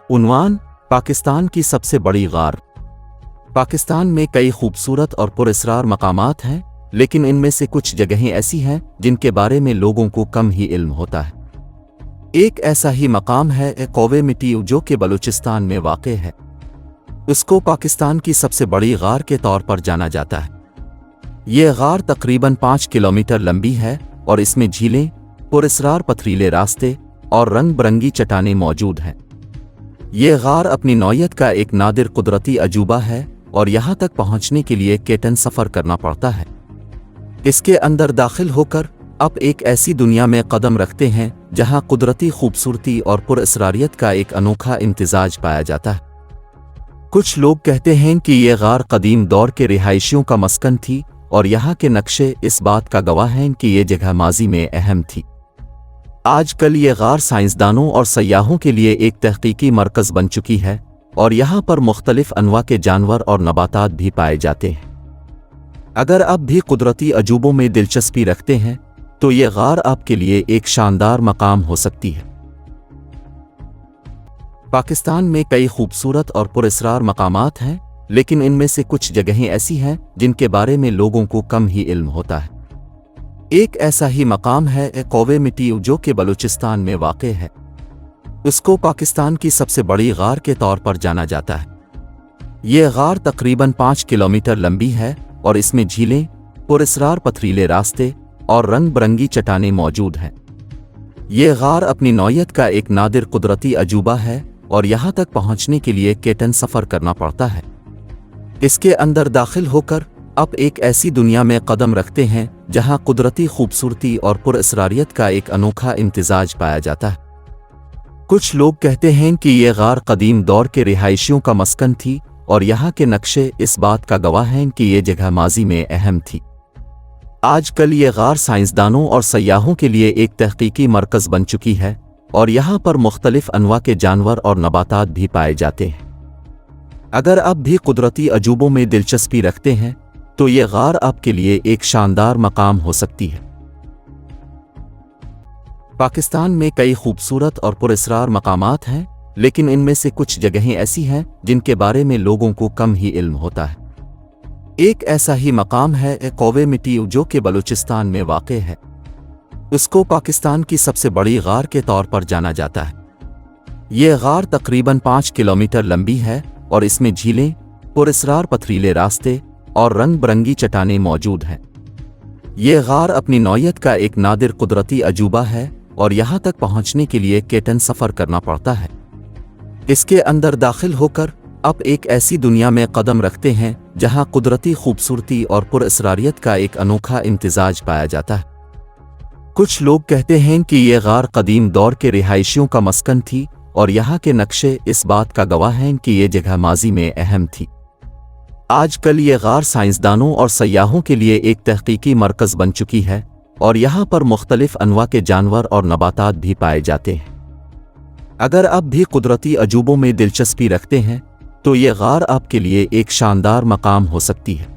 उन्वान पाकिस्तान की सबसे बड़ी गार। पाकिस्तान में कई खूबसूरत और पुरअसरार मकामात हैं, लेकिन इनमें से कुछ जगहें ऐसी हैं जिनके बारे में लोगों को कम ही इल्म होता है। एक ऐसा ही मकाम है कौवे मिट्टी, जो कि बलूचिस्तान में वाक़े है। उसको पाकिस्तान की सबसे बड़ी गार के तौर पर जाना जाता है। ये गार तकरीबन 5 किलोमीटर लंबी है और इसमें झीलें, पुरअसरार पथरीले रास्ते और रंग बिरंगी चट्टानें मौजूद हैं। ये गार अपनी नौयत का एक नादिर कुदरती अजूबा है और यहाँ तक पहुँचने के लिए केटन सफ़र करना पड़ता है। इसके अंदर दाखिल होकर आप एक ऐसी दुनिया में कदम रखते हैं जहाँ कुदरती खूबसूरती और पुरअसरारियत का एक अनोखा इम्तिजाज पाया जाता है। कुछ लोग कहते हैं कि ये गार कदीम दौर के रिहायशियों का मस्कन थी और यहाँ के नक्शे इस बात का गवाह हैं कि ये जगह माजी में अहम थी। आजकल ये गार साइंसदानों और सयाहों के लिए एक तहकीकी मरकज़ बन चुकी है और यहाँ पर मुख्तलिफ अनवा के जानवर और नबातात भी पाए जाते हैं। अगर आप भी कुदरती अजूबों में दिलचस्पी रखते हैं तो ये गार आपके लिए एक शानदार मकाम हो सकती है। पाकिस्तान में कई खूबसूरत और पुरअसरार मकामात हैं, लेकिन इनमें से कुछ जगहें ऐसी हैं जिनके बारे में लोगों को कम ही इल्म होता है। एक ऐसा ही मकाम है कौवे मिट्टी, जो कि बलूचिस्तान में वाक़े है। उसको पाकिस्तान की सबसे बड़ी गार के तौर पर जाना जाता है। ये गार तकरीबन 5 किलोमीटर लंबी है और इसमें झीलें, पुरअसरार पथरीले रास्ते और रंग बिरंगी चट्टानें मौजूद हैं। ये गार अपनी नौयत का एक नादिर कुदरती अजूबा है और यहाँ तक पहुँचने के लिए केटन सफ़र करना पड़ता है। इसके अंदर दाखिल होकर आप एक ऐसी दुनिया में कदम रखते हैं जहाँ कुदरती खूबसूरती और पुरअसरारियत का एक अनोखा इम्तिजाज पाया जाता है। कुछ लोग कहते हैं कि ये गार कदीम दौर के रिहायशियों का मस्कन थी और यहाँ के नक्शे इस बात का गवाह हैं कि ये जगह माजी में अहम थी। आजकल ये गार साइंसदानों और सयाहों के लिए एक तहकीकी मरकज़ बन चुकी है और यहाँ पर मुख्तलिफ अनवा के जानवर और नबातात भी पाए जाते हैं। अगर आप भी कुदरती अजूबों में दिलचस्पी रखते हैं तो ये गार आपके लिए एक शानदार मकाम हो सकती है। पाकिस्तान में कई खूबसूरत और पुरअसरार मकामात हैं, लेकिन इनमें से कुछ जगहें ऐसी हैं जिनके बारे में लोगों को कम ही इल्म होता है। एक ऐसा ही मकाम है कौवे मिट्टी, जो कि बलूचिस्तान में वाक़े है। उसको पाकिस्तान की सबसे बड़ी गार के तौर पर जाना जाता है। ये गार तकरीबन 5 किलोमीटर लंबी है और इसमें झीलें, पुरअसरार पथरीले रास्ते और रंग बिरंगी चट्टानें मौजूद हैं। ये गार अपनी नौयत का एक नादिर कुदरती अजूबा है और यहाँ तक पहुँचने के लिए केटन सफ़र करना पड़ता है। इसके अंदर दाखिल होकर आप एक ऐसी दुनिया में कदम रखते हैं जहाँ कुदरती खूबसूरती और पुरअसरारियत का एक अनोखा इम्तिजाज पाया जाता है। कुछ लोग कहते हैं कि ये गार कदीम दौर के रिहायशियों का मस्कन थी और यहाँ के नक्शे इस बात का गवाह हैं कि ये जगह माजी में अहम थी। आजकल ये गार साइंसदानों और सयाहों के लिए एक तहकीकी मरकज़ बन चुकी है और यहाँ पर मुख्तलिफ अनवा के जानवर और नबातात भी पाए जाते हैं। अगर आप भी कुदरती अजूबों में दिलचस्पी रखते हैं तो ये गार आपके लिए एक शानदार मकाम हो सकती है।